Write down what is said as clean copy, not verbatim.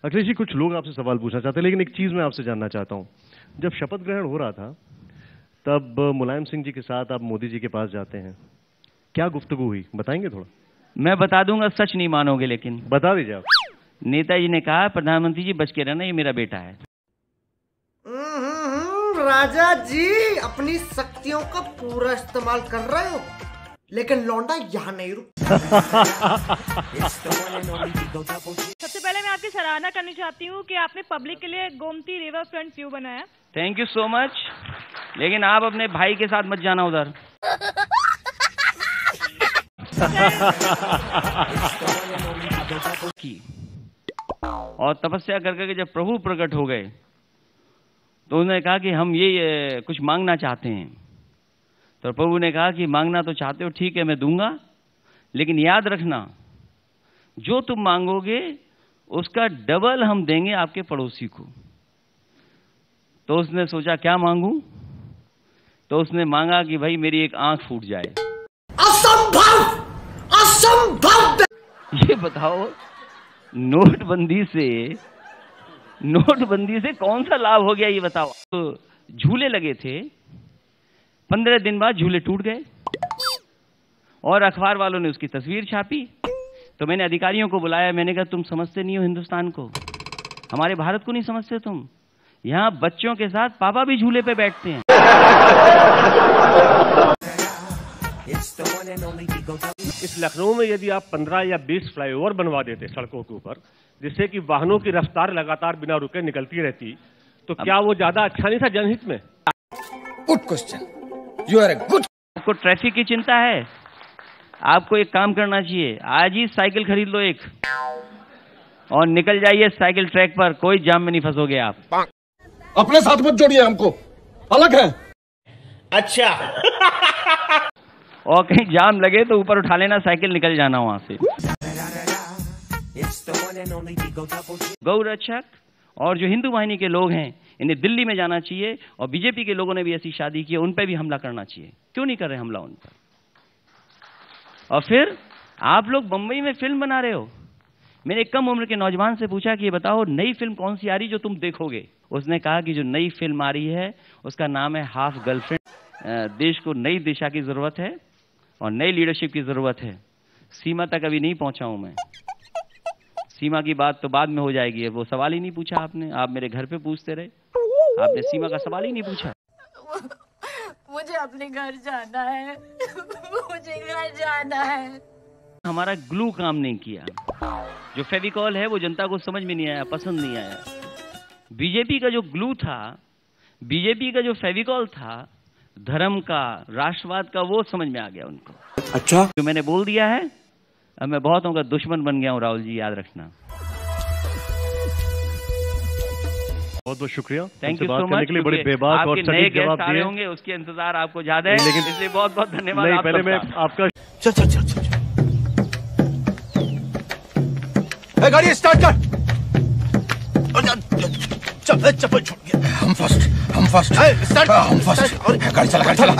अखिलेश जी, कुछ लोग आपसे सवाल पूछना चाहते हैं, लेकिन एक चीज मैं आपसे जानना चाहता हूं। जब शपथ ग्रहण हो रहा था तब मुलायम सिंह जी के साथ आप मोदी जी के पास जाते हैं, क्या गुफ्तगू हुई, बताएंगे थोड़ा? मैं बता दूंगा, सच नहीं मानोगे, लेकिन बता दीजिए आप। नेताजी ने कहा, प्रधानमंत्री जी बच के रहना, ये मेरा बेटा है। राजा जी अपनी शक्तियों का पूरा इस्तेमाल कर रहे हो, लेकिन लौंडा यहाँ नहीं रुक। सबसे पहले मैं आपकी सराहना करनी चाहती हूँ कि आपने पब्लिक के लिए गोमती रिवर फ्रंट व्यू बनाया। थैंक यू सो मच, लेकिन आप अपने भाई के साथ मत जाना उधर। और तपस्या करके जब प्रभु प्रकट हो गए तो उन्होंने कहा कि हम ये कुछ मांगना चाहते हैं। तो प्रभु ने कहा कि मांगना तो चाहते हो, ठीक है मैं दूंगा, लेकिन याद रखना जो तुम मांगोगे उसका डबल हम देंगे आपके पड़ोसी को। तो उसने सोचा क्या मांगूं, तो उसने मांगा कि भाई मेरी एक आंख फूट जाए। असंभव, असंभव। ये बताओ, नोटबंदी से कौन सा लाभ हो गया, ये बताओ। तो झूले लगे थे, 15 दिन बाद झूले टूट गए और अखबार वालों ने उसकी तस्वीर छापी। तो मैंने अधिकारियों को बुलाया, मैंने कहा तुम समझते नहीं हो हिंदुस्तान को, हमारे भारत को नहीं समझते तुम। यहाँ बच्चों के साथ पापा भी झूले पे बैठते हैं। इस लखनऊ में यदि आप 15 या 20 फ्लाईओवर बनवा देते सड़कों के ऊपर, जिससे कि वाहनों की रफ्तार लगातार बिना रुके निकलती रहती, तो क्या वो ज्यादा अच्छा नहीं था जनहित में? Good question, you are a good. आपको ट्रैफिक की चिंता है, आपको एक काम करना चाहिए, आज ही साइकिल खरीद लो एक और निकल जाइए साइकिल ट्रैक पर, कोई जाम में नहीं फंसोगे आप। अपने साथ मत जोड़िए, हमको अलग है। अच्छा। और कहीं जाम लगे तो ऊपर उठा लेना साइकिल, निकल जाना वहां से। गौ रक्षक और जो हिंदू वाहिनी के लोग हैं, इन्हें दिल्ली में जाना चाहिए, और बीजेपी के लोगों ने भी ऐसी शादी की है, उन पर भी हमला करना चाहिए। क्यों नहीं कर रहे हमला उन पर? और फिर आप लोग बंबई में फिल्म बना रहे हो। मैंने एक कम उम्र के नौजवान से पूछा कि ये बताओ नई फिल्म कौन सी आ रही जो तुम देखोगे। उसने कहा कि जो नई फिल्म आ रही है उसका नाम है हाफ गर्लफ्रेंड। देश को नई दिशा की जरूरत है और नई लीडरशिप की जरूरत है। सीमा तक अभी नहीं पहुंचा हूं मैं, सीमा की बात तो बाद में हो जाएगी। वो सवाल ही नहीं पूछा आपने, आप मेरे घर पे पूछते रहे, आपने सीमा का सवाल ही नहीं पूछा। मुझे अपने घर जाना है, मुझे घर जाना है। हमारा ग्लू काम नहीं किया, जो फेविकॉल है वो जनता को समझ में नहीं आया, पसंद नहीं आया। बीजेपी का जो ग्लू था, बीजेपी का जो फेविकॉल था, धर्म का, राष्ट्रवाद का, वो समझ में आ गया उनको। अच्छा, जो मैंने बोल दिया है, अब मैं बहुतों का दुश्मन बन गया हूं, राहुल जी याद रखना। बहुत बहुत शुक्रिया, थैंक यू सो मच। बड़े बेबाक और सटीक जवाब दिए होंगे, उसके इंतजार आपको ज्यादा है, लेकिन इसलिए बहुत बहुत धन्यवाद। नहीं, पहले मैं आपका चल चल चल चल, गाड़ी स्टार्ट कर। चल, चप्पल छूट गया। हम फर्स्ट, स्टार्ट, हम फर्स्ट। गाड़ी चला, गाड़ी चला।